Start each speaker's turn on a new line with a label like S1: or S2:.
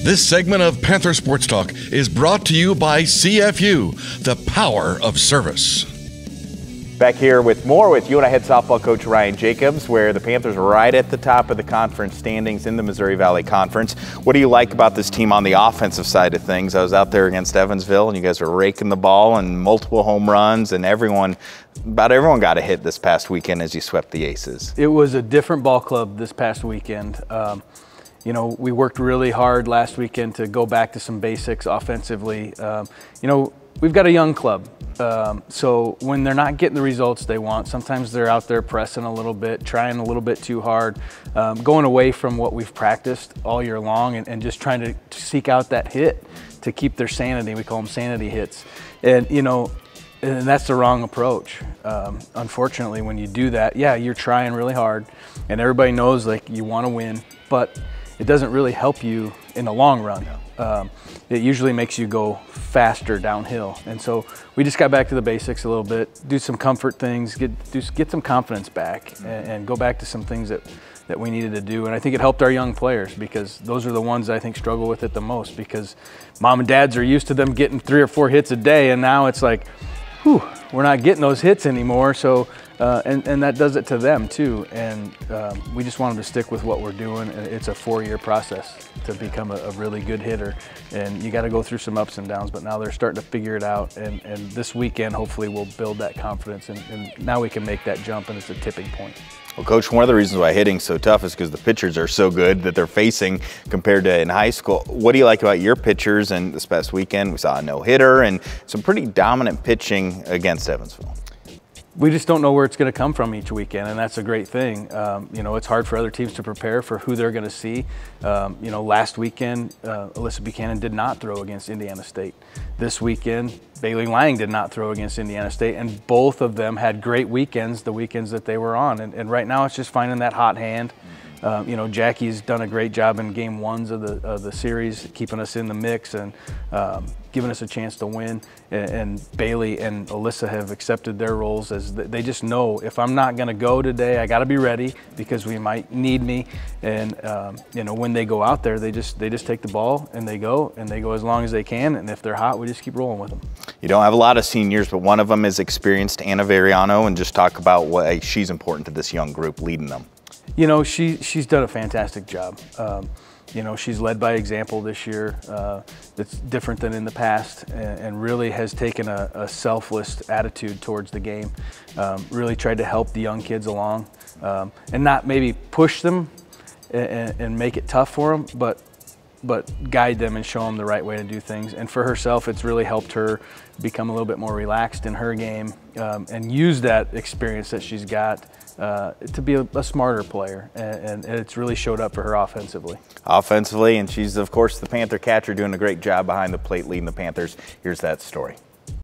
S1: This segment of Panther Sports Talk is brought to you by CFU, the power of service.
S2: Back here with more with UNI head softball coach Ryan Jacobs, where the Panthers are right at the top of the conference standings in the Missouri Valley Conference. What do you like about this team on the offensive side of things? I was out there against Evansville, and you guys were raking the ball and multiple home runs, and about everyone got a hit this past weekend as you swept the Aces.
S3: It was a different ball club this past weekend. You know, we worked really hard last weekend to go back to some basics offensively. You know, we've got a young club. So when they're not getting the results they want, sometimes they're out there pressing a little bit, trying a little bit too hard, going away from what we've practiced all year long and just trying to seek out that hit to keep their sanity. We call them sanity hits. And, you know, and that's the wrong approach. Unfortunately, when you do that, yeah, you're trying really hard and everybody knows like you want to win, but it doesn't really help you in the long run. It usually makes you go faster downhill. And so we just got back to the basics a little bit, do some comfort things, get some confidence back and go back to some things that we needed to do. And I think it helped our young players because those are the ones I think struggle with it the most because mom and dads are used to them getting 3 or 4 hits a day and now it's like, whew, we're not getting those hits anymore. So, and that does it to them too. And we just want them to stick with what we're doing. It's a 4-year process to become a really good hitter. And you got to go through some ups and downs, but now they're starting to figure it out. And this weekend, hopefully we'll build that confidence and now we can make that jump and it's a tipping point.
S2: Well, Coach, one of the reasons why hitting's so tough is because the pitchers are so good that they're facing compared to in high school. What do you like about your pitchers? And this past weekend, we saw a no-hitter and some pretty dominant pitching against Evansville.
S3: We just don't know where it's going to come from each weekend, and that's a great thing. You know, it's hard for other teams to prepare for who they're going to see. You know, last weekend, Alyssa Buchanan did not throw against Indiana State. This weekend, Bailey Lang did not throw against Indiana State, and both of them had great weekends, the weekends that they were on. And right now, it's just finding that hot hand. You know, Jackie's done a great job in game 1s of the series, keeping us in the mix and giving us a chance to win. And Bailey and Alyssa have accepted their roles as they just know if I'm not going to go today, I got to be ready because we might need me. And you know, when they go out there, they just take the ball and they go as long as they can. And if they're hot, we just keep rolling with them.
S2: You don't have a lot of seniors, but one of them is experienced, Anna Variano, and just talk about why she's important to this young group, leading them.
S3: You know, she's done a fantastic job. You know, she's led by example this year. That's different than in the past and really has taken a selfless attitude towards the game. Really tried to help the young kids along and not maybe push them and make it tough for them, but guide them and show them the right way to do things. And for herself, it's really helped her become a little bit more relaxed in her game and use that experience that she's got to be a smarter player, and it's really showed up for her offensively.
S2: Offensively, and she's, of course, the Panther catcher doing a great job behind the plate leading the Panthers. Here's that story.